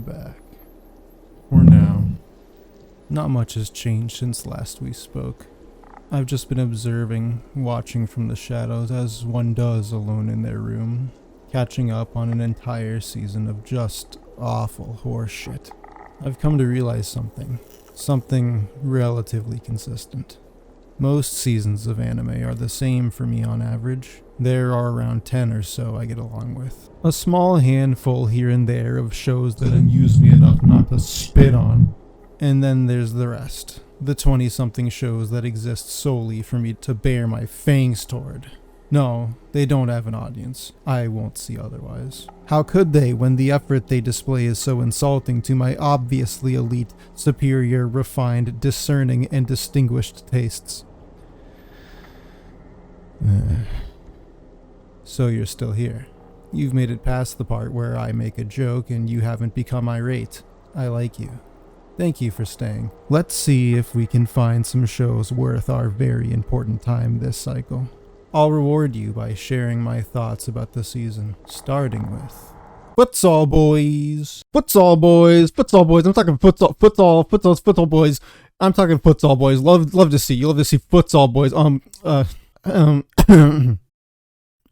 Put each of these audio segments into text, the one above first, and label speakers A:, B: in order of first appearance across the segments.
A: I'm back. For now. Not much has changed since last we spoke. I've just been observing, watching from the shadows as one does alone in their room, catching up on an entire season of just awful horseshit. I've come to realize something relatively consistent. Most seasons of anime are the same for me on average. There are around 10 or so I get along with. A small handful here and there of shows that amuse me enough not to spit on. And then there's the rest. The 20-something shows that exist solely for me to bare my fangs toward. No, they don't have an audience. I won't see otherwise. How could they when the effort they display is so insulting to my obviously elite, superior, refined, discerning, and distinguished tastes? So you're still here. You've made it past the part where I make a joke and you haven't become irate. I like you. Thank you for staying. Let's see if we can find some shows worth our very important time this cycle. I'll reward you by sharing my thoughts about the season, starting with Futsal Boys. Futsal Boys. Futsal Boys. I'm talking futsal boys. I'm talking Futsal Boys. Love to see. You love to see Futsal Boys.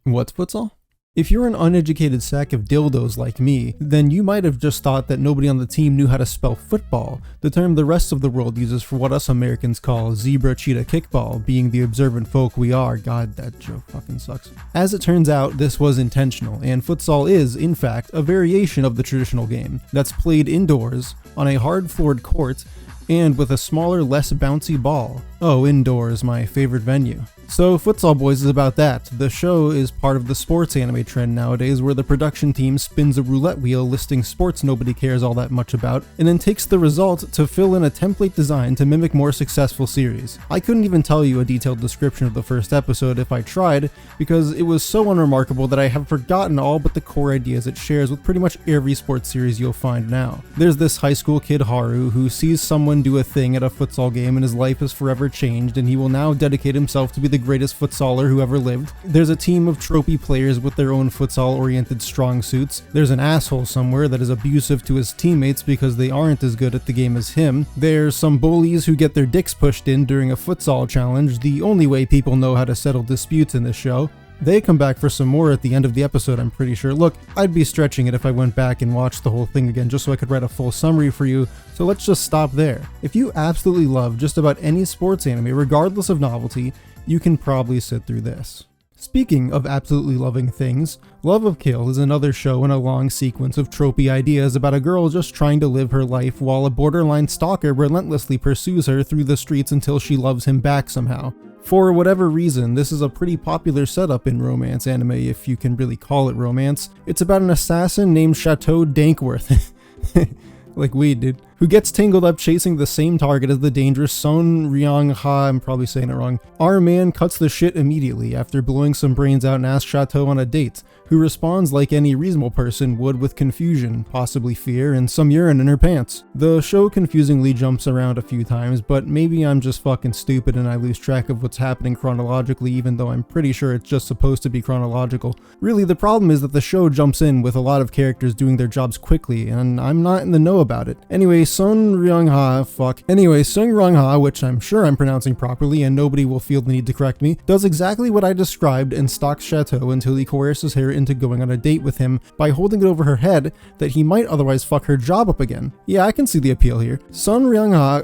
A: What's futsal? If you're an uneducated sack of dildos like me, then you might have just thought that nobody on the team knew how to spell football, the term the rest of the world uses for what us Americans call zebra cheetah kickball, being the observant folk we are. God, that joke fucking sucks. As it turns out, this was intentional, and futsal is, in fact, a variation of the traditional game that's played indoors, on a hard-floored court, and with a smaller, less bouncy ball. Oh, indoors, my favorite venue. So Futsal Boys is about that. The show is part of the sports anime trend nowadays where the production team spins a roulette wheel listing sports nobody cares all that much about, and then takes the result to fill in a template design to mimic more successful series. I couldn't even tell you a detailed description of the first episode if I tried, because it was so unremarkable that I have forgotten all but the core ideas it shares with pretty much every sports series you'll find now. There's this high school kid Haru who sees someone do a thing at a futsal game and his life is forever changed, and he will now dedicate himself to be the greatest futsaler who ever lived. There's a team of tropey players with their own futsal-oriented strong suits. There's an asshole somewhere that is abusive to his teammates because they aren't as good at the game as him. There's some bullies who get their dicks pushed in during a futsal challenge, the only way people know how to settle disputes in this show. They come back for some more at the end of the episode, I'm pretty sure. Look, I'd be stretching it if I went back and watched the whole thing again just so I could write a full summary for you, so let's just stop there. If you absolutely love just about any sports anime, regardless of novelty, you can probably sit through this. Speaking of absolutely loving things, Love of Kill is another show in a long sequence of tropey ideas about a girl just trying to live her life while a borderline stalker relentlessly pursues her through the streets until she loves him back somehow. For whatever reason, this is a pretty popular setup in romance anime, if you can really call it romance. It's about an assassin named Chateau Dankworth. Like weed, dude. Who gets tangled up chasing the same target as the dangerous Son Ryong-ha, I'm probably saying it wrong. Our man cuts the shit immediately after blowing some brains out and asks Chateau on a date, who responds like any reasonable person would with confusion, possibly fear, and some urine in her pants. The show confusingly jumps around a few times, but maybe I'm just fucking stupid and I lose track of what's happening chronologically, even though I'm pretty sure it's just supposed to be chronological. Really, the problem is that the show jumps in with a lot of characters doing their jobs quickly, and I'm not in the know about it. Anyway, Sung Ryong-ha, which I'm sure I'm pronouncing properly and nobody will feel the need to correct me, does exactly what I described and stalks Chateau until he coerces her into going on a date with him by holding it over her head that he might otherwise fuck her job up again. Yeah, I can see the appeal here. Sung Ryong-ha,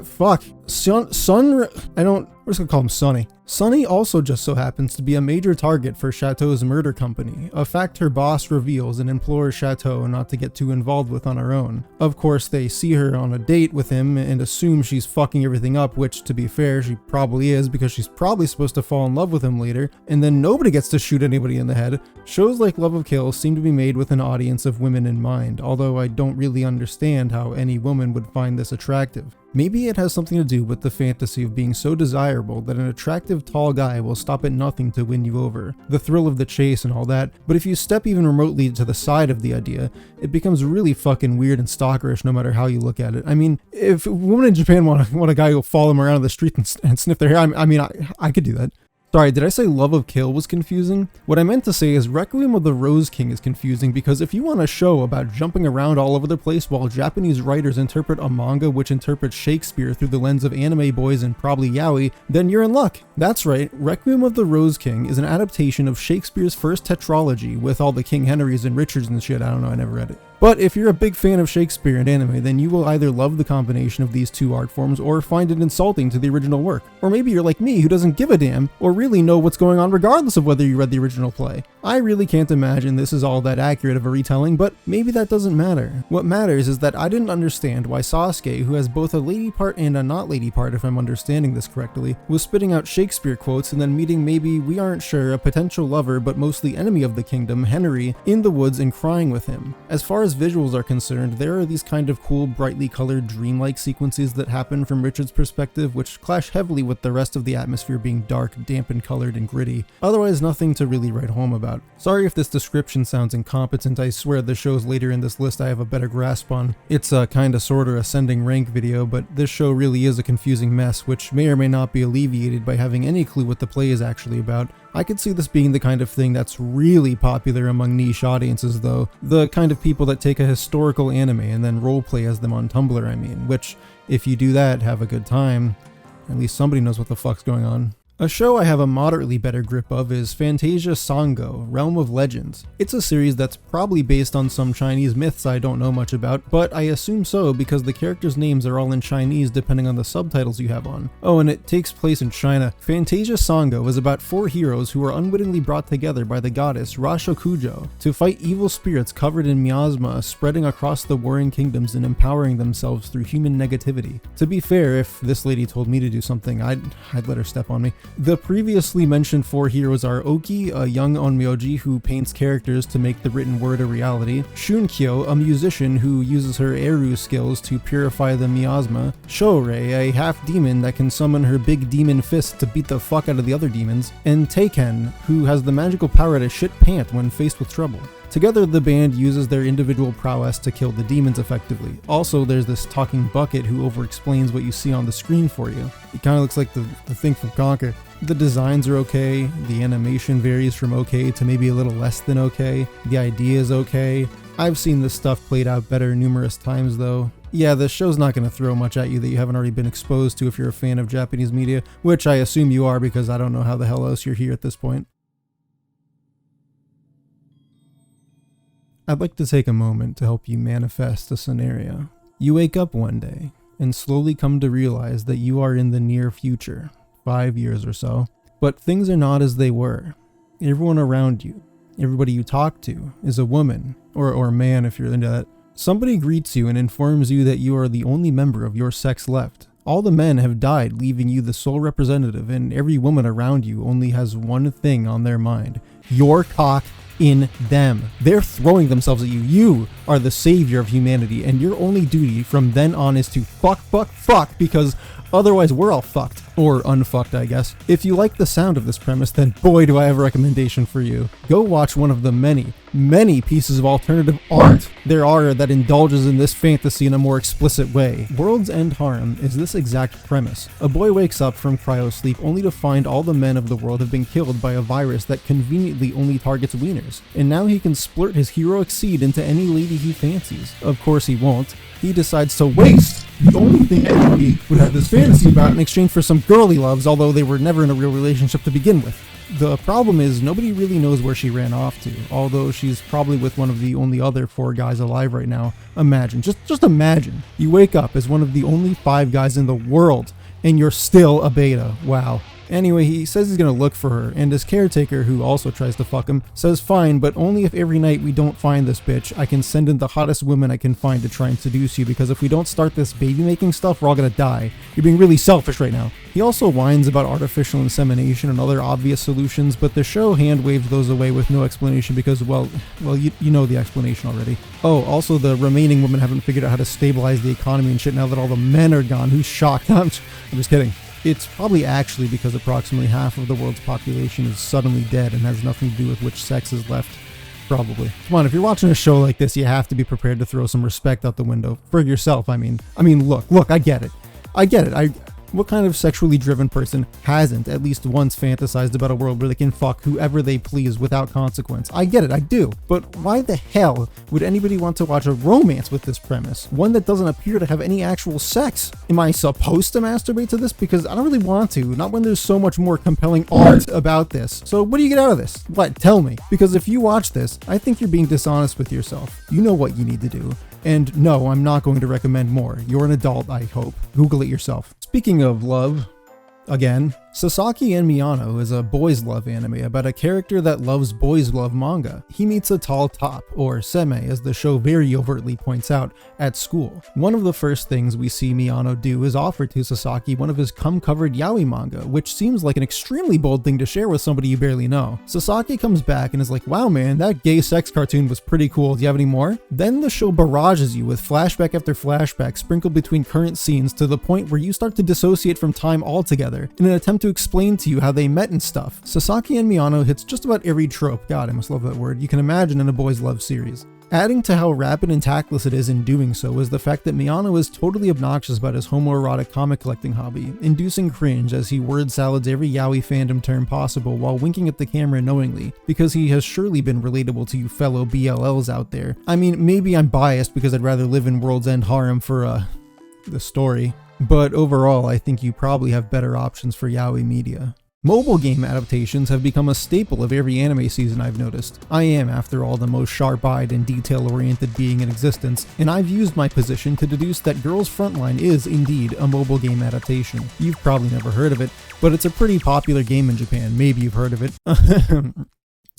A: we're just gonna call him Sunny. Sunny also just so happens to be a major target for Chateau's murder company, a fact her boss reveals and implores Chateau not to get too involved with on her own. Of course, they see her on a date with him and assume she's fucking everything up, which, to be fair, she probably is because she's probably supposed to fall in love with him later, and then nobody gets to shoot anybody in the head. Shows like Love of Kill seem to be made with an audience of women in mind, although I don't really understand how any woman would find this attractive. Maybe it has something to do with the fantasy of being so desirable that an attractive tall guy will stop at nothing to win you over, the thrill of the chase and all that, but if you step even remotely to the side of the idea, it becomes really fucking weird and stalkerish no matter how you look at it. I mean, if women in Japan want a guy who'll follow them around the street and sniff their hair, I could do that. Sorry, did I say Love of Kill was confusing? What I meant to say is Requiem of the Rose King is confusing because if you want a show about jumping around all over the place while Japanese writers interpret a manga which interprets Shakespeare through the lens of anime boys and probably yaoi, then you're in luck. That's right, Requiem of the Rose King is an adaptation of Shakespeare's first tetralogy with all the King Henrys and Richards and shit. I don't know, I never read it. But if you're a big fan of Shakespeare and anime, then you will either love the combination of these two art forms or find it insulting to the original work. Or maybe you're like me who doesn't give a damn or really know what's going on regardless of whether you read the original play. I really can't imagine this is all that accurate of a retelling, but maybe that doesn't matter. What matters is that I didn't understand why Sasuke, who has both a lady part and a not lady part if I'm understanding this correctly, was spitting out Shakespeare quotes and then meeting maybe, we aren't sure, a potential lover but mostly enemy of the kingdom, Henry, in the woods and crying with him. As far as visuals are concerned, there are these kind of cool, brightly colored, dreamlike sequences that happen from Richard's perspective, which clash heavily with the rest of the atmosphere being dark, dampened colored, and gritty. Otherwise, nothing to really write home about. Sorry if this description sounds incompetent, I swear the shows later in this list I have a better grasp on. It's a kinda sorta ascending rank video, but this show really is a confusing mess, which may or may not be alleviated by having any clue what the play is actually about. I could see this being the kind of thing that's really popular among niche audiences though, the kind of people that take a historical anime and then roleplay as them on Tumblr, I mean, which, if you do that, have a good time. At least somebody knows what the fuck's going on. A show I have a moderately better grip of is Fantasia Sango, Realm of Legends. It's a series that's probably based on some Chinese myths I don't know much about, but I assume so because the characters' names are all in Chinese depending on the subtitles you have on. Oh, and it takes place in China. Fantasia Sango is about 4 heroes who are unwittingly brought together by the goddess Rashokujo to fight evil spirits covered in miasma spreading across the warring kingdoms and empowering themselves through human negativity. To be fair, if this lady told me to do something, I'd let her step on me. The previously mentioned 4 heroes are Oki, a young onmyoji who paints characters to make the written word a reality, Shunkyo, a musician who uses her Eru skills to purify the miasma, Shourei, a half-demon that can summon her big demon fist to beat the fuck out of the other demons, and Teiken, who has the magical power to shit pant when faced with trouble. Together, the band uses their individual prowess to kill the demons effectively. Also, there's this talking bucket who over-explains what you see on the screen for you. He kind of looks like the thing from Conker. The designs are okay, the animation varies from okay to maybe a little less than okay, the idea is okay. I've seen this stuff played out better numerous times though. Yeah, the show's not going to throw much at you that you haven't already been exposed to if you're a fan of Japanese media, which I assume you are because I don't know how the hell else you're here at this point. I'd like to take a moment to help you manifest a scenario. You wake up one day and slowly come to realize that you are in the near future, 5 years or so, but things are not as they were. Everyone around you, everybody you talk to, is a woman, or a man if you're into that. Somebody greets you and informs you that you are the only member of your sex left. All the men have died, leaving you the sole representative, and every woman around you only has one thing on their mind: your cock in them. They're throwing themselves at you. You are the savior of humanity, and your only duty from then on is to fuck, because otherwise we're all fucked. Or unfucked, I guess. If you like the sound of this premise, then boy do I have a recommendation for you. Go watch one of the many pieces of alternative art there are that indulges in this fantasy in a more explicit way. World's End Harem is this exact premise. A boy wakes up from cryosleep only to find all the men of the world have been killed by a virus that conveniently only targets wieners. And now he can splurt his heroic seed into any lady he fancies. Of course he won't. He decides to waste the only thing anybody would have this fantasy about in exchange for some girl he loves, although they were never in a real relationship to begin with. The problem is nobody really knows where she ran off to, although she's probably with one of the only other 4 guys alive right now. Imagine, just imagine, you wake up as one of the only 5 guys in the world, and you're still a beta. Wow. Anyway, he says he's gonna look for her, and his caretaker, who also tries to fuck him, says fine, but only if every night we don't find this bitch, I can send in the hottest women I can find to try and seduce you, because if we don't start this baby making stuff, we're all gonna die. You're being really selfish right now. He also whines about artificial insemination and other obvious solutions, but the show hand-waves those away with no explanation because, well, you know the explanation already. Oh, also the remaining women haven't figured out how to stabilize the economy and shit now that all the men are gone. Who's shocked? I'm just kidding. It's probably actually because approximately half of the world's population is suddenly dead and has nothing to do with which sex is left. Probably. Come on, if you're watching a show like this, you have to be prepared to throw some respect out the window. For yourself, I mean. Look, I get it. What kind of sexually driven person hasn't at least once fantasized about a world where they can fuck whoever they please without consequence? I get it, I do. But why the hell would anybody want to watch a romance with this premise? One that doesn't appear to have any actual sex. Am I supposed to masturbate to this? Because I don't really want to, not when there's so much more compelling art about this. So what do you get out of this? What? Tell me. Because if you watch this, I think you're being dishonest with yourself. You know what you need to do. And no, I'm not going to recommend more. You're an adult, I hope. Google it yourself. Speaking of love, again, Sasaki and Miyano is a boys love anime about a character that loves boys love manga. He meets a tall top, or seme as the show very overtly points out, at school. One of the first things we see Miyano do is offer to Sasaki one of his cum-covered yaoi manga, which seems like an extremely bold thing to share with somebody you barely know. Sasaki comes back and is like, wow man, that gay sex cartoon was pretty cool, do you have any more? Then the show barrages you with flashback after flashback sprinkled between current scenes to the point where you start to dissociate from time altogether in an attempt to explain to you how they met and stuff. Sasaki and Miyano hits just about every trope, god I must love that word, you can imagine in a boys love series. Adding to how rapid and tactless it is in doing so is the fact that Miyano is totally obnoxious about his homoerotic comic collecting hobby, inducing cringe as he word salads every yaoi fandom term possible while winking at the camera knowingly, because he has surely been relatable to you fellow BLLs out there. I mean, maybe I'm biased because I'd rather live in World's End Harem for, the story. But overall, I think you probably have better options for yaoi media. Mobile game adaptations have become a staple of every anime season I've noticed. I am, after all, the most sharp-eyed and detail-oriented being in existence, and I've used my position to deduce that Girls Frontline is indeed a mobile game adaptation. You've probably never heard of it, but it's a pretty popular game in Japan. Maybe you've heard of it.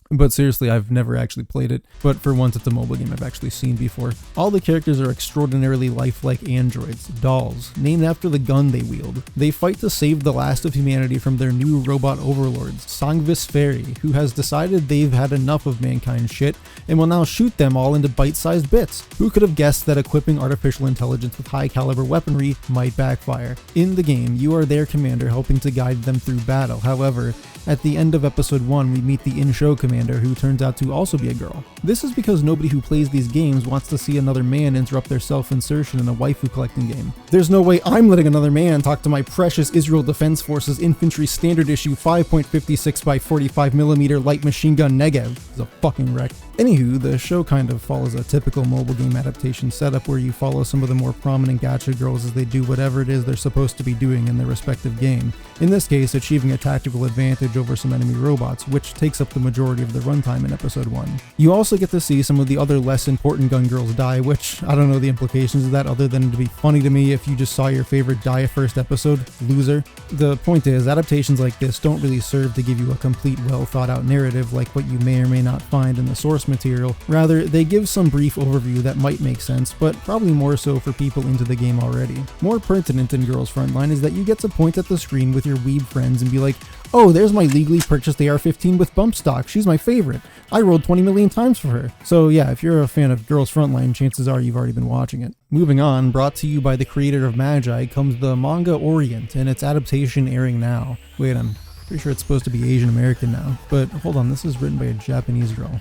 A: But seriously, I've never actually played it, but for once it's a mobile game I've actually seen before. All the characters are extraordinarily lifelike androids, dolls, named after the gun they wield. They fight to save the last of humanity from their new robot overlords, Sangvis Fairy, who has decided they've had enough of mankind's shit and will now shoot them all into bite-sized bits. Who could have guessed that equipping artificial intelligence with high-caliber weaponry might backfire? In the game, you are their commander helping to guide them through battle. However, at the end of episode 1, we meet the in-show commander who turns out to also be a girl. This is because nobody who plays these games wants to see another man interrupt their self-insertion in a waifu collecting game. There's no way I'm letting another man talk to my precious Israel Defense Forces Infantry Standard Issue 5.56 by 45mm light machine gun Negev. It's a fucking wreck. Anywho, the show kind of follows a typical mobile game adaptation setup where you follow some of the more prominent gacha girls as they do whatever it is they're supposed to be doing in their respective game. In this case, achieving a tactical advantage over some enemy robots, which takes up the majority of the runtime in episode 1. You also get to see some of the other less important gun girls die, which I don't know the implications of that other than to be funny to me if you just saw your favorite die first episode, loser. The point is, adaptations like this don't really serve to give you a complete well thought out narrative like what you may or may not find in the source material. Rather, they give some brief overview that might make sense, but probably more so for people into the game already. More pertinent in Girls Frontline is that you get to point at the screen with your weeb friends and be like, oh, there's my legally purchased AR-15 with bump stock, she's my favorite. I rolled 20 million times for her. So yeah, if you're a fan of Girls Frontline, chances are you've already been watching it. Moving on, brought to you by the creator of Magi, comes the manga Orient and its adaptation airing now. Wait, I'm pretty sure it's supposed to be Asian American now, but hold on, this is written by a Japanese girl.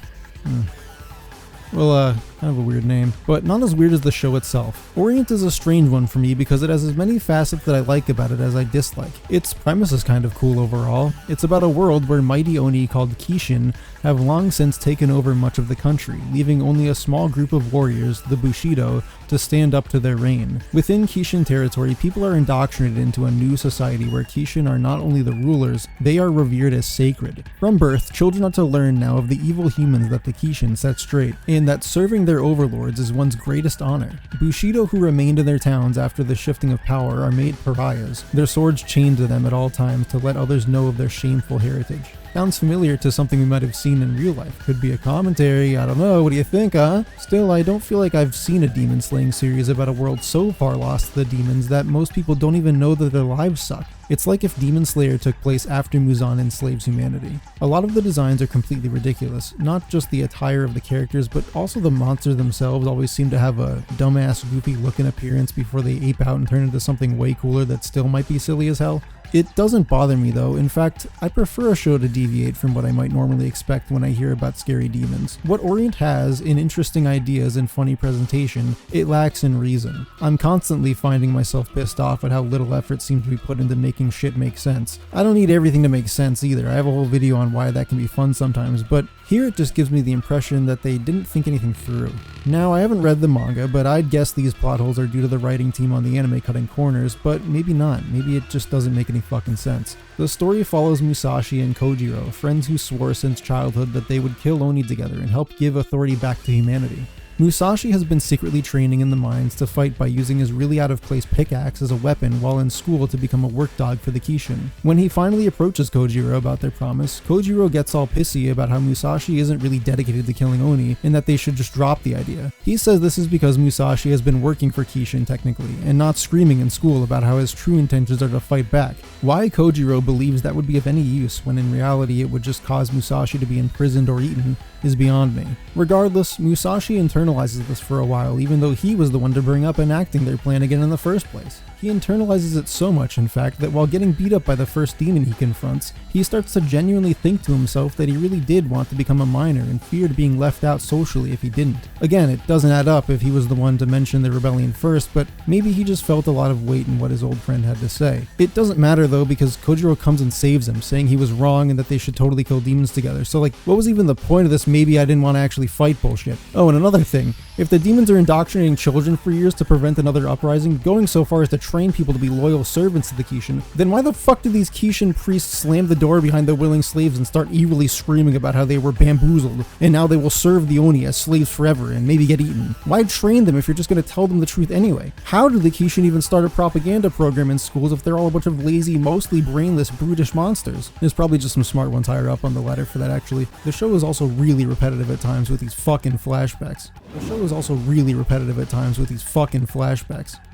A: Well, kind of a weird name, but not as weird as the show itself. Orient is a strange one for me because it has as many facets that I like about it as I dislike. Its premise is kind of cool overall. It's about a world where mighty Oni called Kishin have long since taken over much of the country, leaving only a small group of warriors, the Bushido, to stand up to their reign. Within Kishin territory, people are indoctrinated into a new society where Kishin are not only the rulers, they are revered as sacred. From birth, children are to learn now of the evil humans that the Kishin set straight, and that serving their overlords is one's greatest honor. Bushido who remained in their towns after the shifting of power are made pariahs, their swords chained to them at all times to let others know of their shameful heritage. Sounds familiar to something we might have seen in real life. Could be a commentary, I don't know, what do you think, huh? Still, I don't feel like I've seen a demon slaying series about a world so far lost to the demons that most people don't even know that their lives suck. It's like if Demon Slayer took place after Muzan enslaves humanity. A lot of the designs are completely ridiculous, not just the attire of the characters, but also the monsters themselves always seem to have a dumbass goofy look and appearance before they ape out and turn into something way cooler that still might be silly as hell. It doesn't bother me though. In fact, I prefer a show to deviate from what I might normally expect when I hear about scary demons. What Orient has in interesting ideas and funny presentation, it lacks in reason. I'm constantly finding myself pissed off at how little effort seems to be put into making shit make sense. I don't need everything to make sense either. I have a whole video on why that can be fun sometimes, but here it just gives me the impression that they didn't think anything through. Now, I haven't read the manga, but I'd guess these plot holes are due to the writing team on the anime cutting corners, but maybe not. Maybe it just doesn't make any fucking sense. The story follows Musashi and Kojiro, friends who swore since childhood that they would kill Oni together and help give authority back to humanity. Musashi has been secretly training in the mines to fight by using his really out-of-place pickaxe as a weapon while in school to become a work dog for the Kishin. When he finally approaches Kojiro about their promise, Kojiro gets all pissy about how Musashi isn't really dedicated to killing Oni and that they should just drop the idea. He says this is because Musashi has been working for Kishin technically, and not screaming in school about how his true intentions are to fight back. Why Kojiro believes that would be of any use when in reality it would just cause Musashi to be imprisoned or eaten is beyond me. Regardless, Musashi internalizes this for a while, even though he was the one to bring up enacting their plan again in the first place. He internalizes it so much, in fact, that while getting beat up by the first demon he confronts, he starts to genuinely think to himself that he really did want to become a miner and feared being left out socially if he didn't. Again, it doesn't add up if he was the one to mention the rebellion first, but maybe he just felt a lot of weight in what his old friend had to say. It doesn't matter though, because Kojiro comes and saves him, saying he was wrong and that they should totally kill demons together. So what was even the point of this maybe I didn't want to actually fight bullshit? Oh, and another thing, if the demons are indoctrinating children for years to prevent another uprising, going so far as to train people to be loyal servants to the Kishin, then why the fuck do these Kishin priests slam the door behind their willing slaves and start eerily screaming about how they were bamboozled and now they will serve the Oni as slaves forever and maybe get eaten? Why train them if you're just going to tell them the truth anyway? How do the Kishin even start a propaganda program in schools if they're all a bunch of lazy, mostly brainless, brutish monsters? There's probably just some smart ones higher up on the ladder for that actually. The show is also really repetitive at times with these fucking flashbacks.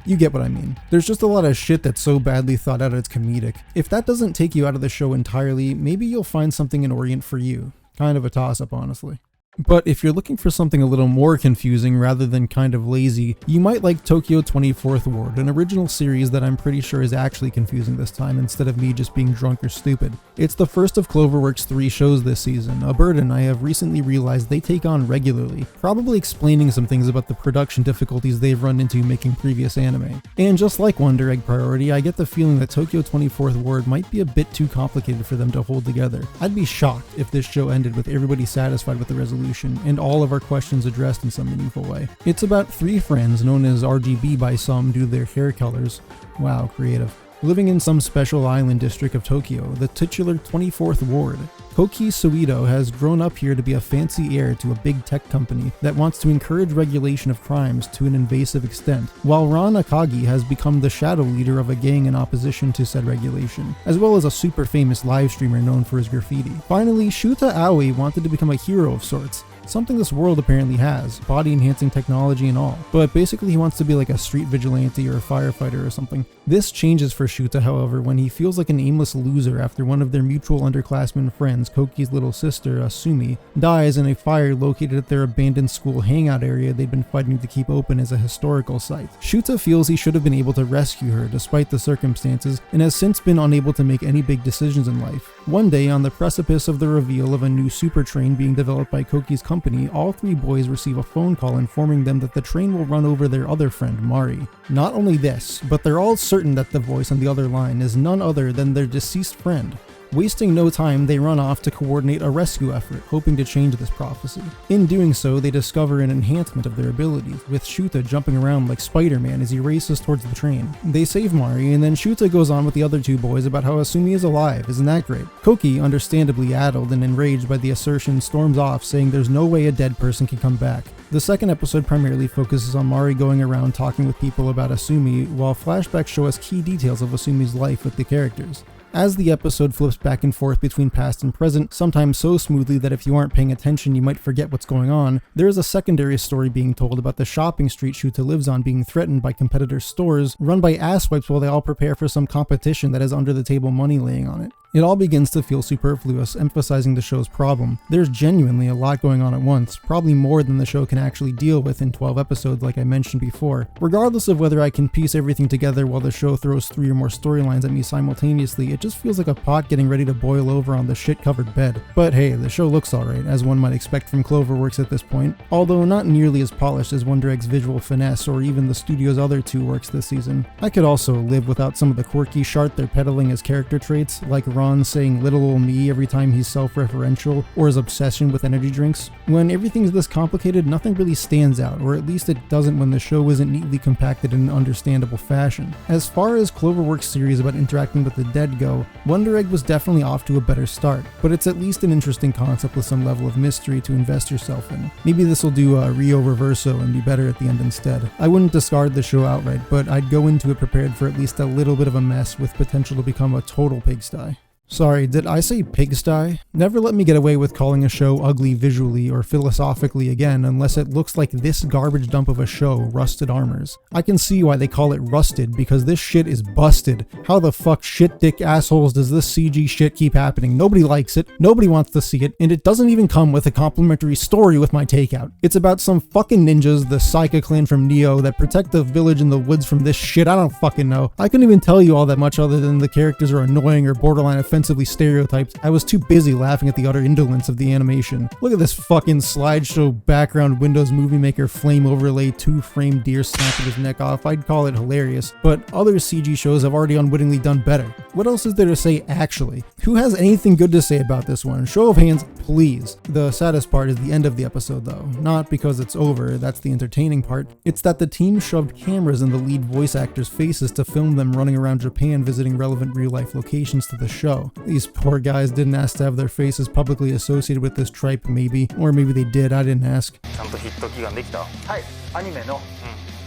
A: You get what I mean. There's just a lot of shit that's so badly thought out it's comedic. If that doesn't take you out of the show entirely, maybe you'll find something in Orient for you. Kind of a toss-up, honestly. But if you're looking for something a little more confusing rather than kind of lazy, you might like Tokyo 24th Ward, an original series that I'm pretty sure is actually confusing this time instead of me just being drunk or stupid. It's the first of Cloverworks' 3 shows this season, a burden I have recently realized they take on regularly, probably explaining some things about the production difficulties they've run into making previous anime. And just like Wonder Egg Priority, I get the feeling that Tokyo 24th Ward might be a bit too complicated for them to hold together. I'd be shocked if this show ended with everybody satisfied with the resolution and all of our questions addressed in some meaningful way. It's about 3 friends known as RGB by some due to their hair colors. Wow, creative. Living in some special island district of Tokyo, the titular 24th Ward. Koki Suido has grown up here to be a fancy heir to a big tech company that wants to encourage regulation of crimes to an invasive extent, while Ran Akagi has become the shadow leader of a gang in opposition to said regulation, as well as a super famous live streamer known for his graffiti. Finally, Shuta Aoi wanted to become a hero of sorts, something this world apparently has, body-enhancing technology and all. But basically he wants to be like a street vigilante or a firefighter or something. This changes for Shuta, however, when he feels like an aimless loser after one of their mutual underclassmen friends, Koki's little sister, Asumi, dies in a fire located at their abandoned school hangout area they'd been fighting to keep open as a historical site. Shuta feels he should have been able to rescue her despite the circumstances, and has since been unable to make any big decisions in life. One day, on the precipice of the reveal of a new super train being developed by Koki's company, all 3 boys receive a phone call informing them that the train will run over their other friend, Mari. Not only this, but they're all certain that the voice on the other line is none other than their deceased friend. Wasting no time, they run off to coordinate a rescue effort, hoping to change this prophecy. In doing so, they discover an enhancement of their abilities, with Shuta jumping around like Spider-Man as he races towards the train. They save Mari, and then Shuta goes on with the other 2 boys about how Asumi is alive. Isn't that great? Koki, understandably addled and enraged by the assertion, storms off, saying there's no way a dead person can come back. The second episode primarily focuses on Mari going around talking with people about Asumi, while flashbacks show us key details of Asumi's life with the characters. As the episode flips back and forth between past and present, sometimes so smoothly that if you aren't paying attention you might forget what's going on, there is a secondary story being told about the shopping street Shuta lives on being threatened by competitor stores run by asswipes while they all prepare for some competition that has under-the-table money laying on it. It all begins to feel superfluous, emphasizing the show's problem. There's genuinely a lot going on at once, probably more than the show can actually deal with in 12 episodes like I mentioned before. Regardless of whether I can piece everything together while the show throws 3 or more storylines at me simultaneously, it just feels like a pot getting ready to boil over on the shit-covered bed. But hey, the show looks alright, as one might expect from Cloverworks at this point, although not nearly as polished as Wonder Egg's visual finesse or even the studio's other 2 works this season. I could also live without some of the quirky shart they're peddling as character traits, like Ron saying little ol' me every time he's self-referential, or his obsession with energy drinks. When everything's this complicated, nothing really stands out, or at least it doesn't when the show isn't neatly compacted in an understandable fashion. As far as Cloverworks' series about interacting with the dead go, Wonder Egg was definitely off to a better start, but it's at least an interesting concept with some level of mystery to invest yourself in. Maybe this will do a Rio Reverso and be better at the end instead. I wouldn't discard the show outright, but I'd go into it prepared for at least a little bit of a mess with potential to become a total pigsty. Sorry, did I say pigsty? Never let me get away with calling a show ugly visually or philosophically again unless it looks like this garbage dump of a show, Rusted Armors. I can see why they call it rusted, because this shit is busted. How the fuck shit dick assholes does this CG shit keep happening? Nobody likes it, nobody wants to see it, and it doesn't even come with a complimentary story with my takeout. It's about some fucking ninjas, the Saika clan from Neo, that protect the village in the woods from this shit. I don't fucking know. I couldn't even tell you all that much other than the characters are annoying or borderline offensive stereotypes. I was too busy laughing at the utter indolence of the animation. Look at this fucking slideshow background Windows Movie Maker flame overlay 2-frame deer snapping his neck off. I'd call it hilarious, but other CG shows have already unwittingly done better. What else is there to say actually? Who has anything good to say about this one? Show of hands, please. The saddest part is the end of the episode though. Not because it's over, that's the entertaining part. It's that the team shoved cameras in the lead voice actors' faces to film them running around Japan visiting relevant real-life locations to the show. These poor guys didn't ask to have their faces publicly associated with this tripe, maybe. Or maybe they did, I didn't ask.
B: はい、アニメの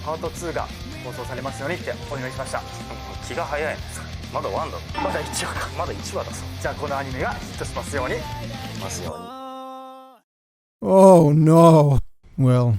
B: パート2が放送されますようにってお願いしました。気が早いね。まだ1だ。まだ1話か。まだ1話だそう。じゃあこのアニメがヒットしますように。ますように。
A: Oh no. Well,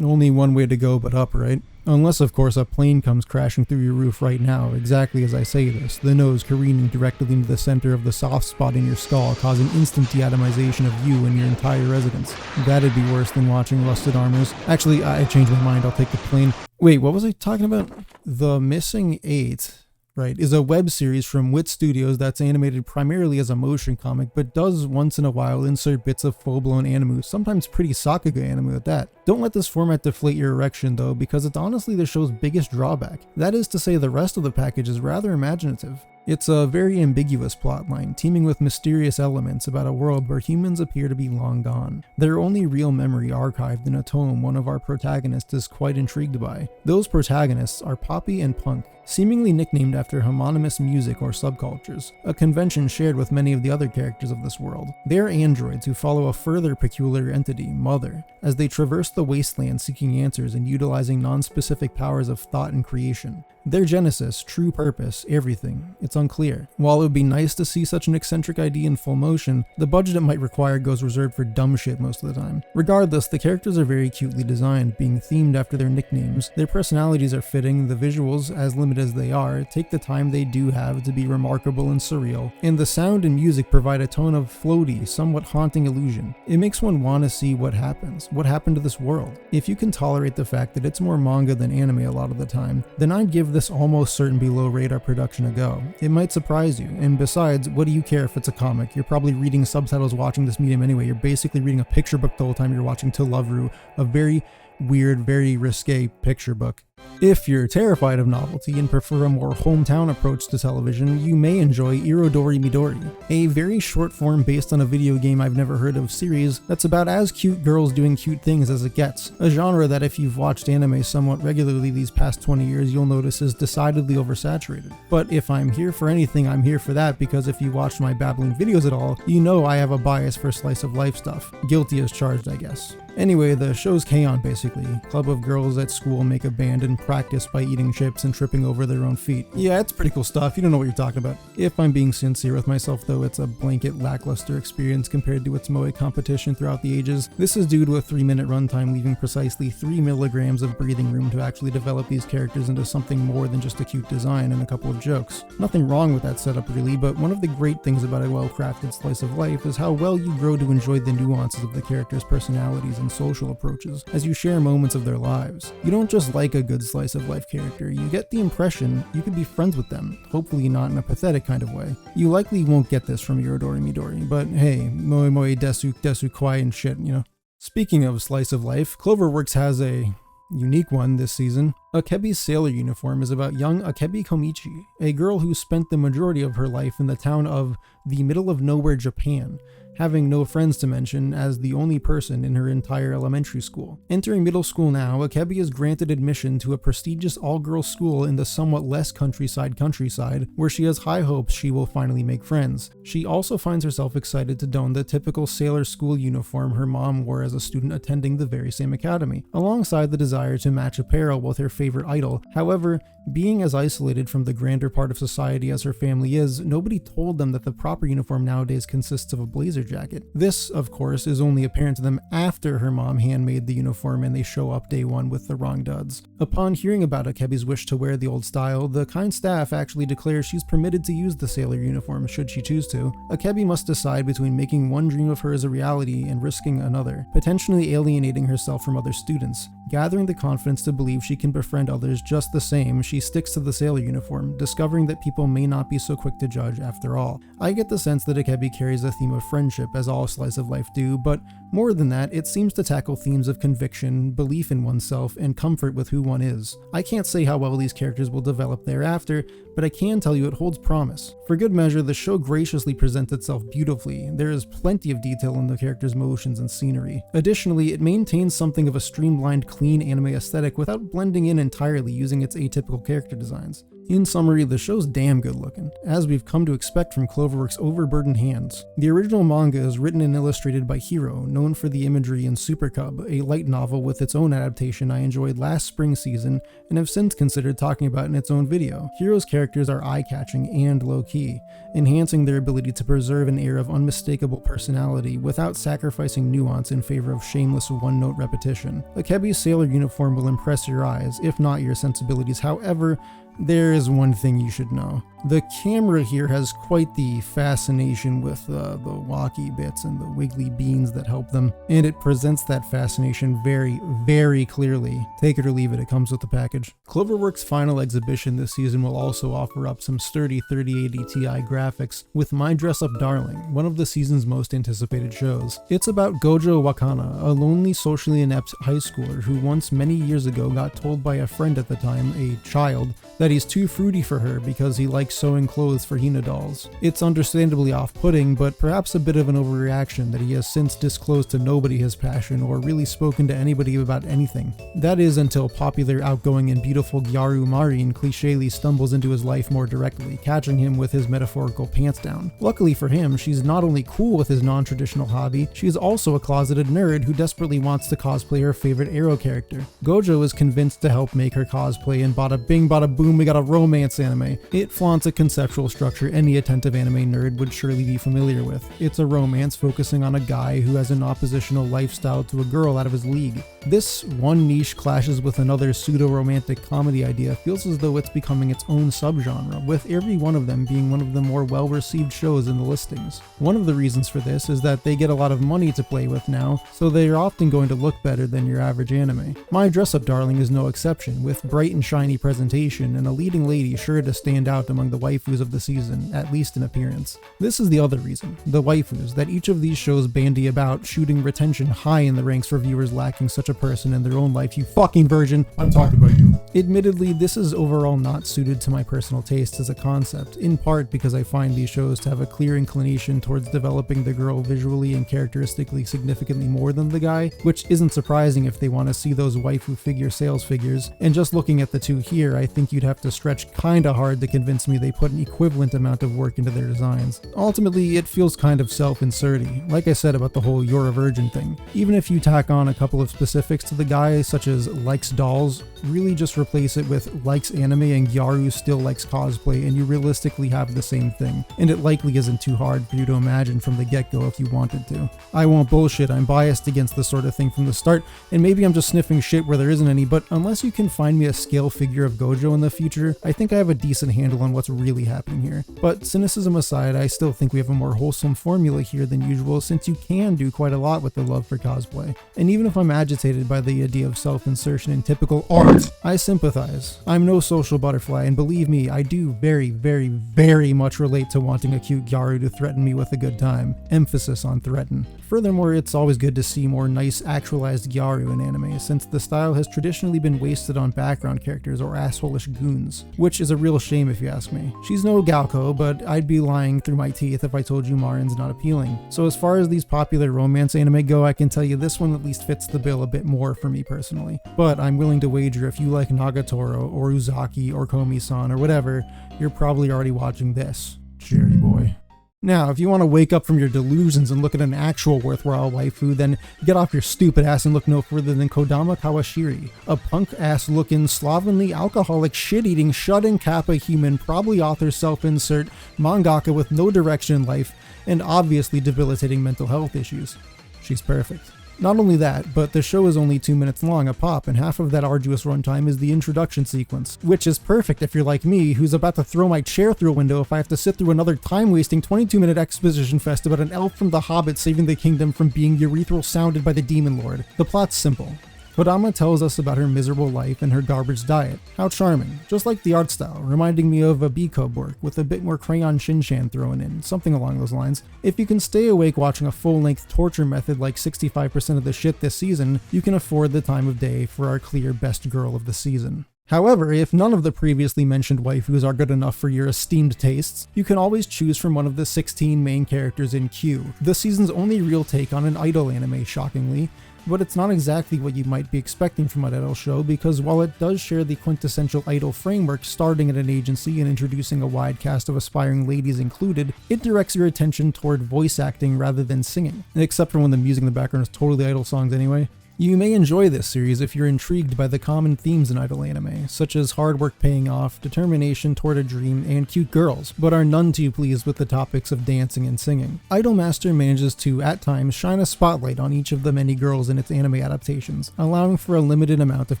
A: only one way to go but up, right? Unless, of course, a plane comes crashing through your roof right now, exactly as I say this, the nose careening directly into the center of the soft spot in your skull, causing instant deatomization of you and your entire residence. That'd be worse than watching Rusted Armors. Actually, I changed my mind, I'll take the plane. Wait, what was I talking about? The Missing 8... right, is a web series from Wit Studios that's animated primarily as a motion comic, but does once in a while insert bits of full-blown anime, sometimes pretty Sakuga anime at that. Don't let this format deflate your erection though, because it's honestly the show's biggest drawback. That is to say, the rest of the package is rather imaginative. It's a very ambiguous plotline, teeming with mysterious elements about a world where humans appear to be long gone. Their only real memory archived in a tome one of our protagonists is quite intrigued by. Those protagonists are Poppy and Punk, seemingly nicknamed after homonymous music or subcultures, a convention shared with many of the other characters of this world. They are androids who follow a further peculiar entity, Mother, as they traverse the wasteland seeking answers and utilizing non-specific powers of thought and creation. Their genesis, true purpose, everything, it's unclear. While it would be nice to see such an eccentric idea in full motion, the budget it might require goes reserved for dumb shit most of the time. Regardless, the characters are very cutely designed, being themed after their nicknames. Their personalities are fitting, the visuals, as limited as they are, take the time they do have to be remarkable and surreal, and the sound and music provide a tone of floaty, somewhat haunting illusion. It makes one want to see what happens, what happened to this world. If you can tolerate the fact that it's more manga than anime a lot of the time, then I'd give this almost certain below radar production a go. It might surprise you, and besides, what do you care if it's a comic? You're probably reading subtitles watching this medium anyway. You're basically reading a picture book the whole time you're watching To Love Ru, a very weird, very risque picture book. If you're terrified of novelty and prefer a more hometown approach to television, you may enjoy Irodorimidori, a very short form based on a video game I've never heard of series that's about as cute girls doing cute things as it gets, a genre that if you've watched anime somewhat regularly these past 20 years you'll notice is decidedly oversaturated. But if I'm here for anything, I'm here for that, because if you watched my babbling videos at all, you know I have a bias for slice of life stuff. Guilty as charged, I guess. Anyway, the show's K-On! Basically. Club of girls at school make a band in practice by eating chips and tripping over their own feet. Yeah, it's pretty cool stuff, you don't know what you're talking about. If I'm being sincere with myself though, it's a blanket lackluster experience compared to its moe competition throughout the ages. This is due to a 3-minute runtime, leaving precisely 3 milligrams of breathing room to actually develop these characters into something more than just a cute design and a couple of jokes. Nothing wrong with that setup really, but one of the great things about a well-crafted slice of life is how well you grow to enjoy the nuances of the characters' personalities and social approaches as you share moments of their lives. You don't just like a good slice of life character, you get the impression you could be friends with them, hopefully not in a pathetic kind of way. You likely won't get this from Irodorimidori, but hey, moe desu kwai and shit, you know. Speaking of slice of life, Cloverworks has a unique one this season. Akebi's sailor uniform is about young Akebi Komichi, a girl who spent the majority of her life in the town of the middle of nowhere Japan, having no friends to mention as the only person in her entire elementary school. Entering middle school now, Akebi is granted admission to a prestigious all-girls school in the somewhat less countryside, where she has high hopes she will finally make friends. She also finds herself excited to don the typical sailor school uniform her mom wore as a student attending the very same academy, alongside the desire to match apparel with her favorite idol. However, being as isolated from the grander part of society as her family is, nobody told them that the proper uniform nowadays consists of a blazer jacket. This, of course, is only apparent to them after her mom handmade the uniform and they show up day one with the wrong duds. Upon hearing about Akebi's wish to wear the old style, the kind staff actually declares she's permitted to use the sailor uniform should she choose to. Akebi must decide between making one dream of hers a reality and risking another, potentially alienating herself from other students. Gathering the confidence to believe she can befriend others just the same, she sticks to the sailor uniform, discovering that people may not be so quick to judge after all. I get the sense that Akebi carries a theme of friendship, as all slice of life do, but more than that, it seems to tackle themes of conviction, belief in oneself, and comfort with who one is. I can't say how well these characters will develop thereafter, but I can tell you it holds promise. For good measure, the show graciously presents itself beautifully. There is plenty of detail in the characters' motions and scenery. Additionally, it maintains something of a streamlined, clean anime aesthetic without blending in entirely using its atypical character designs. In summary, the show's damn good looking, as we've come to expect from Cloverworks' overburdened hands. The original manga is written and illustrated by Hiro, known for the imagery in Super Cub, a light novel with its own adaptation I enjoyed last spring season and have since considered talking about in its own video. Hiro's characters are eye-catching and low-key, enhancing their ability to preserve an air of unmistakable personality without sacrificing nuance in favor of shameless one-note repetition. Akebi's sailor uniform will impress your eyes, if not your sensibilities. However, there is one thing you should know. The camera here has quite the fascination with the walkie bits and the wiggly beans that help them, and it presents that fascination very, very clearly. Take it or leave it, it comes with the package. Cloverworks' final exhibition this season will also offer up some sturdy 3080 Ti graphics with My Dress Up Darling, one of the season's most anticipated shows. It's about Gojo Wakana, a lonely, socially inept high schooler who once many years ago got told by a friend at the time, a child, that he's too fruity for her because he likes sewing clothes for Hina dolls. It's understandably off-putting, but perhaps a bit of an overreaction that he has since disclosed to nobody his passion or really spoken to anybody about anything. That is until popular, outgoing, and beautiful Gyaru Marin clichely stumbles into his life more directly, catching him with his metaphorical pants down. Luckily for him, she's not only cool with his non-traditional hobby, she is also a closeted nerd who desperately wants to cosplay her favorite Arrow character. Gojo is convinced to help make her cosplay, and bada bing bada boom, we got a romance anime. It flaunts a conceptual structure any attentive anime nerd would surely be familiar with. It's a romance focusing on a guy who has an oppositional lifestyle to a girl out of his league. This one niche clashes with another pseudo-romantic comedy idea feels as though it's becoming its own subgenre, with every one of them being one of the more well-received shows in the listings. One of the reasons for this is that they get a lot of money to play with now, so they are often going to look better than your average anime. My Dress Up Darling is no exception, with bright and shiny presentation and a leading lady sure to stand out among the waifus of the season, at least in appearance. This is the other reason, the waifus, that each of these shows bandy about, shooting retention high in the ranks for viewers lacking such a person in their own life. You fucking virgin!
C: I'm talking about you.
A: Admittedly, this is overall not suited to my personal taste as a concept, in part because I find these shows to have a clear inclination towards developing the girl visually and characteristically significantly more than the guy, which isn't surprising if they want to see those waifu figure sales figures, and just looking at the two here, I think you'd have have to stretch kinda hard to convince me they put an equivalent amount of work into their designs. Ultimately, it feels kind of self-inserty, like I said about the whole "you're a virgin" thing. Even if you tack on a couple of specifics to the guy, such as likes dolls, really just replace it with likes anime and Gyaru still likes cosplay, and you realistically have the same thing. And it likely isn't too hard for you to imagine from the get-go if you wanted to. I won't bullshit, I'm biased against this sort of thing from the start, and maybe I'm just sniffing shit where there isn't any, but unless you can find me a scale figure of Gojo in the future, I think I have a decent handle on what's really happening here. But cynicism aside, I still think we have a more wholesome formula here than usual, since you can do quite a lot with the love for cosplay. And even if I'm agitated by the idea of self-insertion in typical art, I sympathize. I'm no social butterfly, and believe me, I do very, very, very much relate to wanting a cute Gyaru to threaten me with a good time. Emphasis on threaten. Furthermore, it's always good to see more nice actualized Gyaru in anime, since the style has traditionally been wasted on background characters or assholish goons, which is a real shame if you ask me. She's no Galco, but I'd be lying through my teeth if I told you Marin's not appealing. So as far as these popular romance anime go, I can tell you this one at least fits the bill a bit more for me personally. But I'm willing to wager if you like Nagatoro or Uzaki or Komi-san or whatever, you're probably already watching this. Cherry boy. Now, if you want to wake up from your delusions and look at an actual worthwhile waifu, then get off your stupid ass and look no further than Kodama Kawashiri, a punk-ass looking, slovenly, alcoholic, shit-eating, shut-in kappa human, probably author self-insert, mangaka with no direction in life, and obviously debilitating mental health issues. She's perfect. Not only that, but the show is only 2 minutes long a pop, and half of that arduous runtime is the introduction sequence, which is perfect if you're like me, who's about to throw my chair through a window if I have to sit through another time-wasting 22-minute exposition fest about an elf from The Hobbit saving the kingdom from being urethral sounded by the Demon Lord. The plot's simple. Kodama tells us about her miserable life and her garbage diet. How charming. Just like the art style, reminding me of a B-Cub work, with a bit more crayon Shin-chan thrown in, something along those lines. If you can stay awake watching a full-length torture method like 65% of the shit this season, you can afford the time of day for our clear best girl of the season. However, if none of the previously mentioned waifus are good enough for your esteemed tastes, you can always choose from one of the 16 main characters in Q, the season's only real take on an idol anime, shockingly. But it's not exactly what you might be expecting from an idol show, because while it does share the quintessential idol framework starting at an agency and introducing a wide cast of aspiring ladies included, it directs your attention toward voice acting rather than singing, except for when the music in the background is totally idol songs anyway. You may enjoy this series if you're intrigued by the common themes in idol anime, such as hard work paying off, determination toward a dream, and cute girls, but are none too pleased with the topics of dancing and singing. Idolmaster manages to, at times, shine a spotlight on each of the many girls in its anime adaptations, allowing for a limited amount of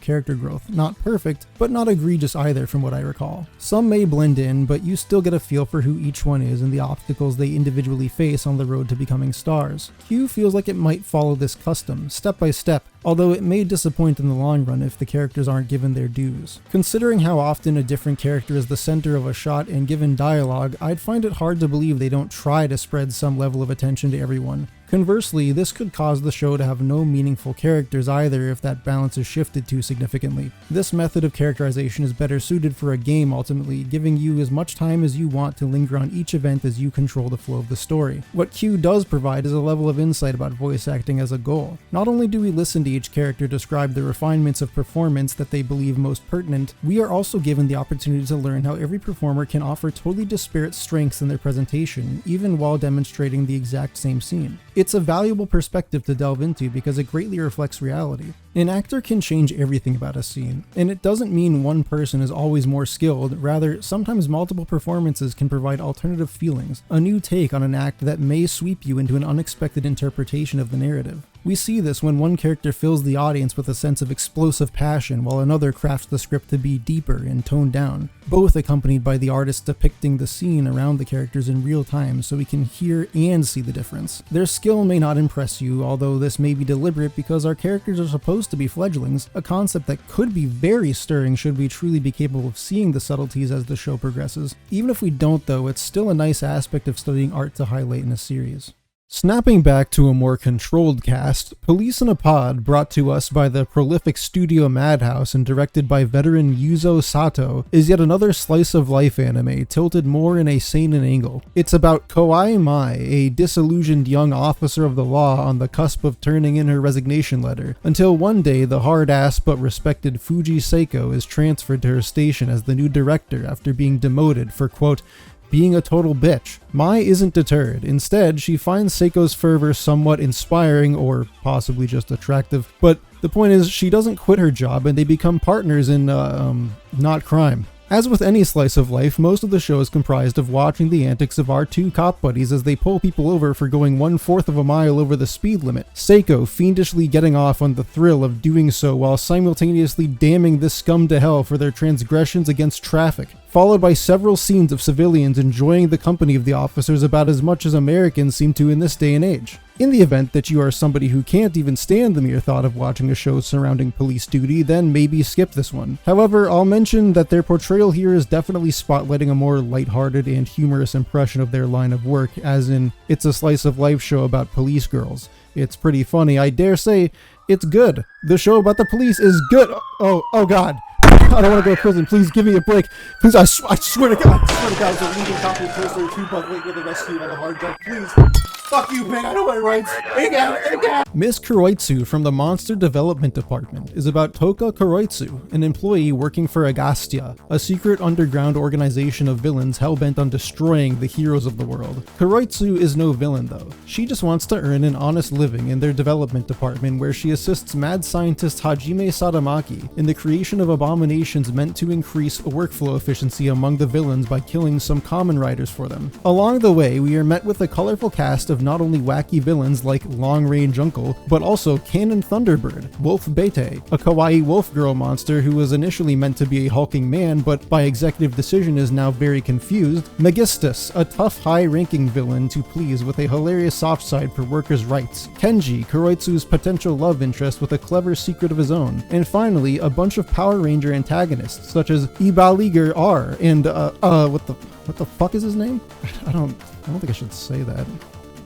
A: character growth. Not perfect, but not egregious either from what I recall. Some may blend in, but you still get a feel for who each one is and the obstacles they individually face on the road to becoming stars. Q feels like it might follow this custom, step by step, although it may disappoint in the long run if the characters aren't given their dues. Considering how often a different character is the center of a shot and given dialogue, I'd find it hard to believe they don't try to spread some level of attention to everyone. Conversely, this could cause the show to have no meaningful characters either if that balance is shifted too significantly. This method of characterization is better suited for a game ultimately, giving you as much time as you want to linger on each event as you control the flow of the story. What Q does provide is a level of insight about voice acting as a goal. Not only do we listen to each character describe the refinements of performance that they believe most pertinent, we are also given the opportunity to learn how every performer can offer totally disparate strengths in their presentation, even while demonstrating the exact same scene. It's a valuable perspective to delve into because it greatly reflects reality. An actor can change everything about a scene, and it doesn't mean one person is always more skilled, rather, sometimes multiple performances can provide alternative feelings, a new take on an act that may sweep you into an unexpected interpretation of the narrative. We see this when one character fills the audience with a sense of explosive passion while another crafts the script to be deeper and toned down, both accompanied by the artist depicting the scene around the characters in real time so we can hear and see the difference. Their skill may not impress you, although this may be deliberate because our characters are supposed to be fledglings, a concept that could be very stirring should we truly be capable of seeing the subtleties as the show progresses. Even if we don't though, it's still a nice aspect of studying art to highlight in a series. Snapping back to a more controlled cast, Police in a Pod, brought to us by the prolific Studio Madhouse and directed by veteran Yuzo Sato, is yet another slice-of-life anime tilted more in a seinen angle. It's about Kawai Mai, a disillusioned young officer of the law on the cusp of turning in her resignation letter, until one day the hard-ass but respected Fuji Seiko is transferred to her station as the new director after being demoted for, quote, being a total bitch. Mai isn't deterred. Instead, she finds Seiko's fervor somewhat inspiring or possibly just attractive. But the point is, she doesn't quit her job and they become partners in, not crime. As with any slice of life, most of the show is comprised of watching the antics of our two cop buddies as they pull people over for going 1/4 of a mile over the speed limit, Seiko fiendishly getting off on the thrill of doing so while simultaneously damning this scum to hell for their transgressions against traffic, followed by several scenes of civilians enjoying the company of the officers about as much as Americans seem to in this day and age. In the event that you are somebody who can't even stand the mere thought of watching a show surrounding police duty, then maybe skip this one. However, I'll mention that their portrayal here is definitely spotlighting a more lighthearted and humorous impression of their line of work, as in, it's a slice of life show about police girls. It's pretty funny, I dare say, it's good. The show about the police is good. Oh god. I don't want to go to prison. Please give me a break. Please, I swear to God. It's a legal copy of Personal 2 but wait with the rescue on the hard drive. Please. Fuck you, man. I know my rights. Miss Kuroitsu from the Monster Development Department is about Toka Kuroitsu, an employee working for Agastya, a secret underground organization of villains hell-bent on destroying the heroes of the world. Kuroitsu is no villain though. She just wants to earn an honest living in their development department where she assists mad scientist Hajime Sadamaki in the creation of abominations meant to increase workflow efficiency among the villains by killing some kamen riders for them. Along the way, we are met with a colorful cast of not only wacky villains like Long Range Uncle, but also Cannon Thunderbird, Wolf Bete, a kawaii wolf girl monster who was initially meant to be a hulking man but by executive decision is now very confused, Megistus, a tough high-ranking villain to please with a hilarious soft side for workers' rights, Kenji, Kuroitsu's potential love interest with a clever secret of his own, and finally a bunch of Power Ranger antagonists such as Ibaliger R and what the fuck is his name? I don't think I should say that.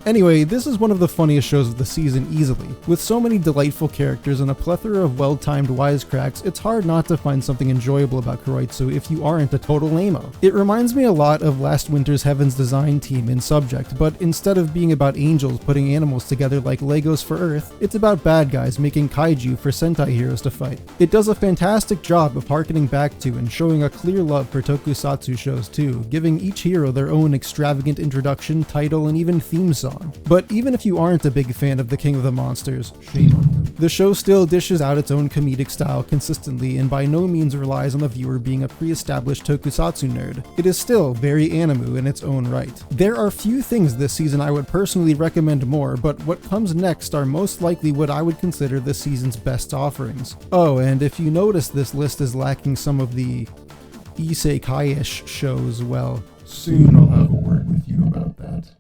A: Anyway, this is one of the funniest shows of the season easily. With so many delightful characters and a plethora of well-timed wisecracks, it's hard not to find something enjoyable about Kuroitsu if you aren't a total lame-o. It reminds me a lot of last winter's Heaven's Design team in subject, but instead of being about angels putting animals together like Legos for Earth, it's about bad guys making kaiju for Sentai heroes to fight. It does a fantastic job of harkening back to and showing a clear love for tokusatsu shows too, giving each hero their own extravagant introduction, title, and even theme song. But even if you aren't a big fan of the King of the Monsters, shame on you. The show still dishes out its own comedic style consistently and by no means relies on the viewer being a pre-established tokusatsu nerd. It is still very anime in its own right. There are few things this season I would personally recommend more, but what comes next are most likely what I would consider this season's best offerings. Oh, and if you notice this list is lacking some of the isekai-ish shows, well, soon I'll have a word with you about that.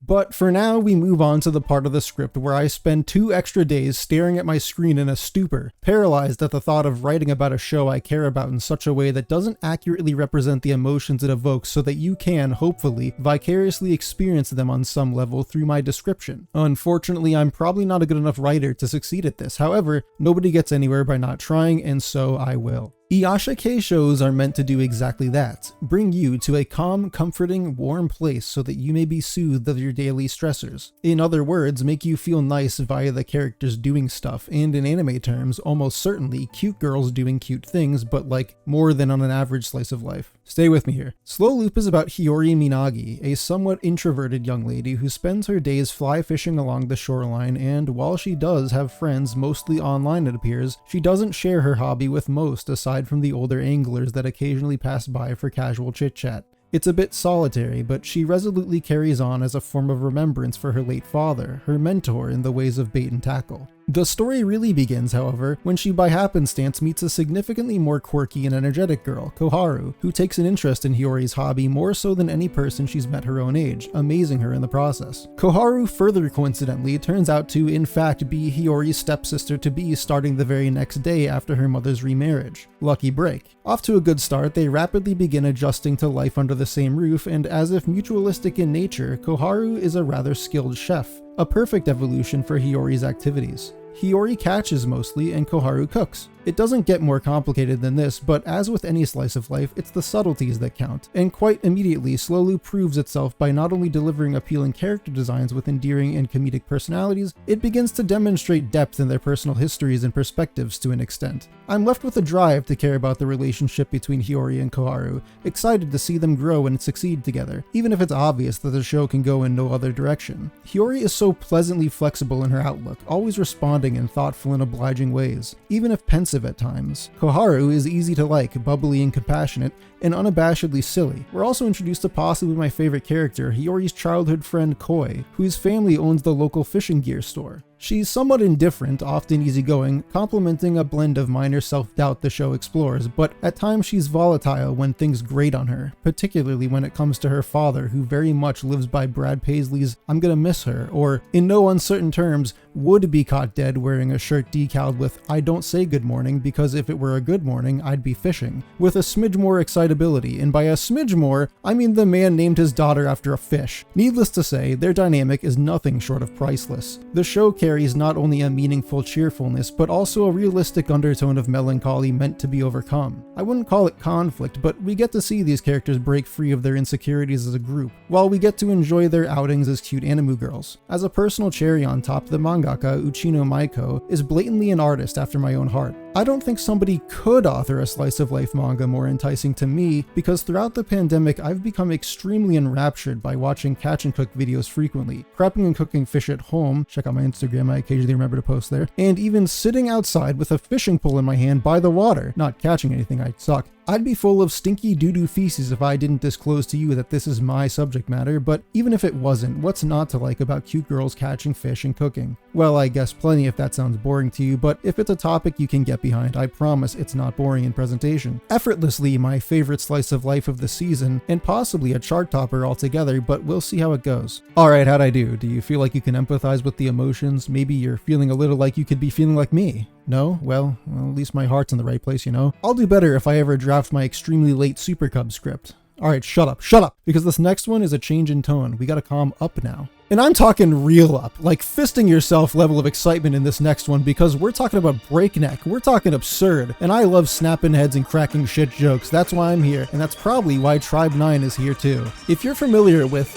A: But for now, we move on to the part of the script where I spend 2 extra days staring at my screen in a stupor, paralyzed at the thought of writing about a show I care about in such a way that doesn't accurately represent the emotions it evokes so that you can, hopefully, vicariously experience them on some level through my description. Unfortunately, I'm probably not a good enough writer to succeed at this. However, nobody gets anywhere by not trying, and so I will. Iyashikei shows are meant to do exactly that, bring you to a calm, comforting, warm place so that you may be soothed of your daily stressors. In other words, make you feel nice via the characters doing stuff, and in anime terms, almost certainly cute girls doing cute things, but like more than on an average slice of life. Stay with me here. Slow Loop is about Hiyori Minagi, a somewhat introverted young lady who spends her days fly fishing along the shoreline, and while she does have friends, mostly online it appears, she doesn't share her hobby with most aside from the older anglers that occasionally pass by for casual chit-chat. It's a bit solitary, but she resolutely carries on as a form of remembrance for her late father, her mentor in the ways of bait and tackle. The story really begins, however, when she by happenstance meets a significantly more quirky and energetic girl, Koharu, who takes an interest in Hiyori's hobby more so than any person she's met her own age, amazing her in the process. Koharu further coincidentally turns out to in fact be Hiyori's stepsister-to-be starting the very next day after her mother's remarriage. Lucky break. Off to a good start, they rapidly begin adjusting to life under the same roof, and as if mutualistic in nature, Koharu is a rather skilled chef. a perfect evolution for Hiyori's activities. Hiyori catches mostly, and Koharu cooks. It doesn't get more complicated than this, but as with any slice of life, it's the subtleties that count, and quite immediately slowly proves itself by not only delivering appealing character designs with endearing and comedic personalities, it begins to demonstrate depth in their personal histories and perspectives to an extent. I'm left with a drive to care about the relationship between Hiyori and Koharu, excited to see them grow and succeed together, even if it's obvious that the show can go in no other direction. Hiyori is so pleasantly flexible in her outlook, always responding in thoughtful and obliging ways, even if pensive at times. Koharu is easy to like, bubbly and compassionate, and unabashedly silly. We're also introduced to possibly my favorite character, Hiyori's childhood friend Koi, whose family owns the local fishing gear store. She's somewhat indifferent, often easygoing, complementing a blend of minor self-doubt the show explores, but at times she's volatile when things grate on her, particularly when it comes to her father, who very much lives by Brad Paisley's "I'm gonna miss her," or, in no uncertain terms, would be caught dead wearing a shirt decaled with "I don't say good morning because if it were a good morning, I'd be fishing," with a smidge more excitability, and by a smidge more, I mean the man named his daughter after a fish. Needless to say, their dynamic is nothing short of priceless. The show carries not only a meaningful cheerfulness, but also a realistic undertone of melancholy meant to be overcome. I wouldn't call it conflict, but we get to see these characters break free of their insecurities as a group, while we get to enjoy their outings as cute anime girls. As a personal cherry on top, the mangaka Uchino Maiko is blatantly an artist after my own heart. I don't think somebody could author a slice of life manga more enticing to me, because throughout the pandemic I've become extremely enraptured by watching catch and cook videos frequently, prepping and cooking fish at home, check out my Instagram, I occasionally remember to post there, and even sitting outside with a fishing pole in my hand by the water, not catching anything, I suck. I'd be full of stinky doo-doo feces if I didn't disclose to you that this is my subject matter, but even if it wasn't, what's not to like about cute girls catching fish and cooking? Well, I guess plenty if that sounds boring to you, but if it's a topic you can get behind, I promise it's not boring in presentation. Effortlessly my favorite slice of life of the season, and possibly a chart topper altogether, but we'll see how it goes. Alright, how'd I do? Do you feel like you can empathize with the emotions? Maybe you're feeling a little like you could be feeling like me? No? Well, at least my heart's in the right place, you know? I'll do better if I ever draft my extremely late Super Cub script. Alright, shut up, because this next one is a change in tone. We gotta calm up now. And I'm talking real up, like fisting yourself level of excitement in this next one, because we're talking about breakneck, we're talking absurd, and I love snapping heads and cracking shit jokes. That's why I'm here, and that's probably why Tribe 9 is here too. If you're familiar with,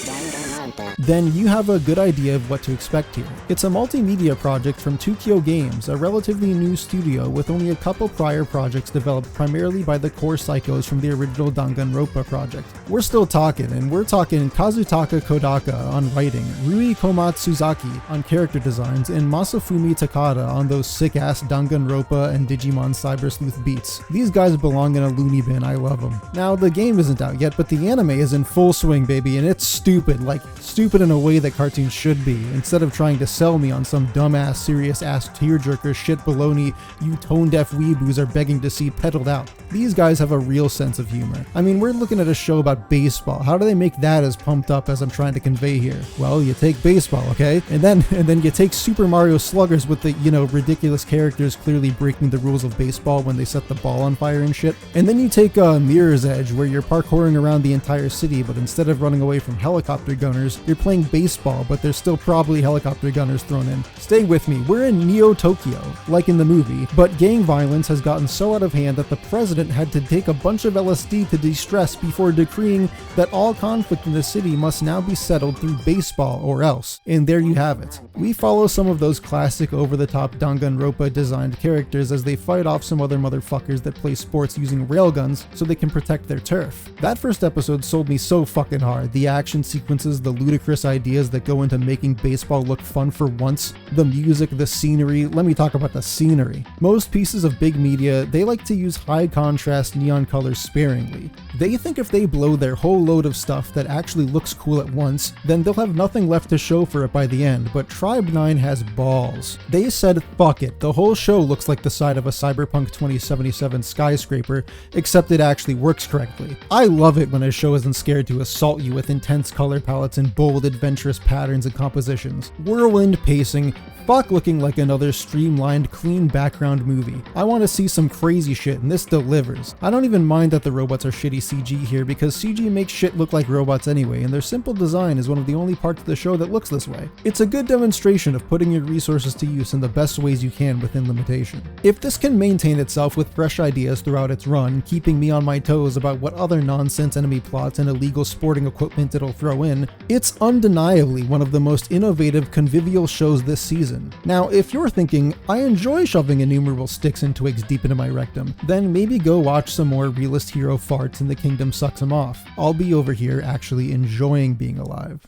A: then you have a good idea of what to expect here. It's a multimedia project from Tukio Games, a relatively new studio with only a couple prior projects developed primarily by the core psychos from the original Danganronpa project. We're still talking, and we're talking Kazutaka Kodaka on writing, Rui Komatsuzaki on character designs, and Masafumi Takada on those sick-ass Danganronpa and Digimon Cyber Sleuth beats. These guys belong in a loony bin, I love them. Now, the game isn't out yet, but the anime is in full swing, baby, and it's stupid, like stupid in a way that cartoons should be, instead of trying to sell me on some dumbass, serious-ass tearjerker shit baloney you tone-deaf weeboos are begging to see peddled out. These guys have a real sense of humor. I mean, we're looking at a show about baseball. How do they make that as pumped up as I'm trying to convey here? Well, you take baseball, okay? And then you take Super Mario Sluggers with the, ridiculous characters clearly breaking the rules of baseball when they set the ball on fire and shit. And then you take Mirror's Edge, where you're parkouring around the entire city, but instead of running away from helicopter gunners, you're playing baseball, but there's still probably helicopter gunners thrown in. Stay with me, we're in Neo Tokyo, like in the movie, but gang violence has gotten so out of hand that the president had to take a bunch of LSD to de-stress before decreeing that all conflict in the city must now be settled through baseball or else. And there you have it. We follow some of those classic over-the-top Danganronpa designed characters as they fight off some other motherfuckers that play sports using railguns so they can protect their turf. That first episode sold me so fucking hard. The action sequences, the ludicrous ideas that go into making baseball look fun for once, the music, the scenery. Let me talk about the scenery. Most pieces of big media, they like to use high contrast neon colors sparingly. They think if they blow their whole load of stuff that actually looks cool at once, then they'll have nothing left to show for it by the end, but Tribe 9 has balls. They said, fuck it, the whole show looks like the side of a Cyberpunk 2077 skyscraper, except it actually works correctly. I love it when a show isn't scared to assault you with intense color palettes and bold bold, adventurous patterns and compositions, whirlwind pacing, fuck looking like another streamlined, clean background movie. I want to see some crazy shit, and this delivers. I don't even mind that the robots are shitty CG here, because CG makes shit look like robots anyway, and their simple design is one of the only parts of the show that looks this way. It's a good demonstration of putting your resources to use in the best ways you can within limitation. If this can maintain itself with fresh ideas throughout its run, keeping me on my toes about what other nonsense enemy plots and illegal sporting equipment it'll throw in, it's undeniably one of the most innovative, convivial shows this season. Now, if you're thinking, I enjoy shoving innumerable sticks and twigs deep into my rectum, then maybe go watch some more realist hero farts and the kingdom sucks him off. I'll be over here actually enjoying being alive.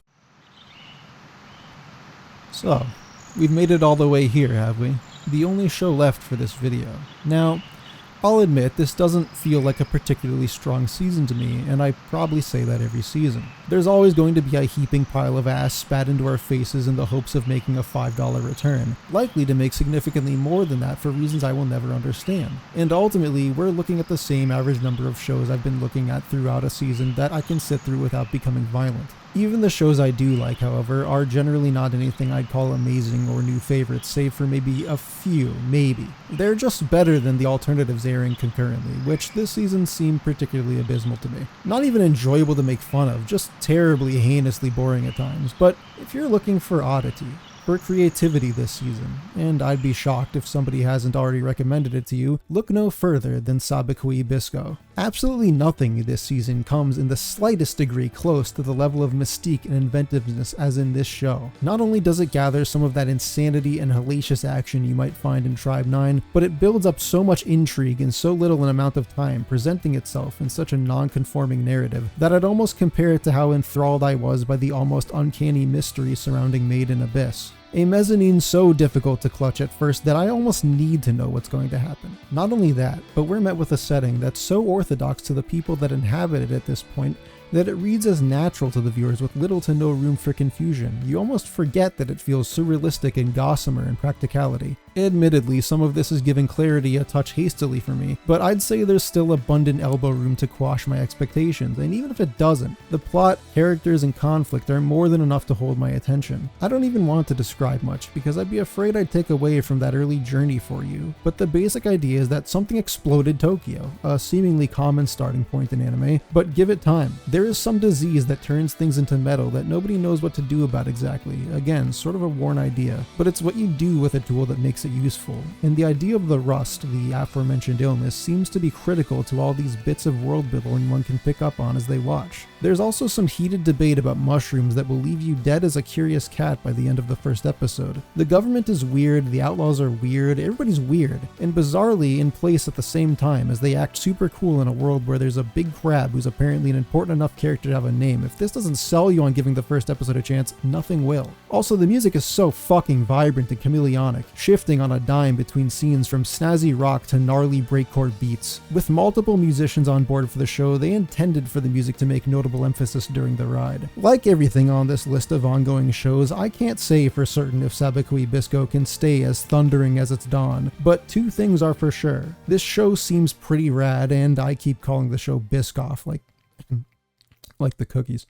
A: So, we've made it all the way here, have we? The only show left for this video. Now, I'll admit this doesn't feel like a particularly strong season to me, and I probably say that every season. There's always going to be a heaping pile of ass spat into our faces in the hopes of making a $5 return, likely to make significantly more than that for reasons I will never understand. And ultimately, we're looking at the same average number of shows I've been looking at throughout a season that I can sit through without becoming violent. Even the shows I do like, however, are generally not anything I'd call amazing or new favorites, save for maybe a few, maybe. They're just better than the alternatives airing concurrently, which this season seemed particularly abysmal to me. Not even enjoyable to make fun of, just terribly heinously boring at times. But if you're looking for oddity, for creativity this season, and I'd be shocked if somebody hasn't already recommended it to you, look no further than Sabikui Bisco. Absolutely nothing this season comes in the slightest degree close to the level of mystique and inventiveness as in this show. Not only does it gather some of that insanity and hellacious action you might find in Tribe 9, but it builds up so much intrigue in so little an amount of time, presenting itself in such a non-conforming narrative that I'd almost compare it to how enthralled I was by the almost uncanny mystery surrounding Made in Abyss. A mezzanine so difficult to clutch at first that I almost need to know what's going to happen. Not only that, but we're met with a setting that's so orthodox to the people that inhabit it at this point that it reads as natural to the viewers with little to no room for confusion. You almost forget that it feels surrealistic and gossamer in practicality. Admittedly, some of this is giving clarity a touch hastily for me, but I'd say there's still abundant elbow room to quash my expectations, and even if it doesn't, the plot, characters, and conflict are more than enough to hold my attention. I don't even want to describe much, because I'd be afraid I'd take away from that early journey for you, but the basic idea is that something exploded Tokyo, a seemingly common starting point in anime, but give it time. There is some disease that turns things into metal that nobody knows what to do about exactly. Again, sort of a worn idea, but it's what you do with a tool that makes it useful. And the idea of the rust, the aforementioned illness, seems to be critical to all these bits of world building one can pick up on as they watch. There's also some heated debate about mushrooms that will leave you dead as a curious cat by the end of the first episode. The government is weird, the outlaws are weird, everybody's weird, and bizarrely in place at the same time as they act super cool in a world where there's a big crab who's apparently an important enough character to have a name. If this doesn't sell you on giving the first episode a chance, nothing will. Also, the music is so fucking vibrant and chameleonic, shifting on a dime between scenes from snazzy rock to gnarly breakcore beats. With multiple musicians on board for the show, they intended for the music to make notable emphasis during the ride. Like everything on this list of ongoing shows, I can't say for certain if Sabikui Bisco can stay as thundering as its dawn, but two things are for sure. This show seems pretty rad, and I keep calling the show Biscoff like the cookies.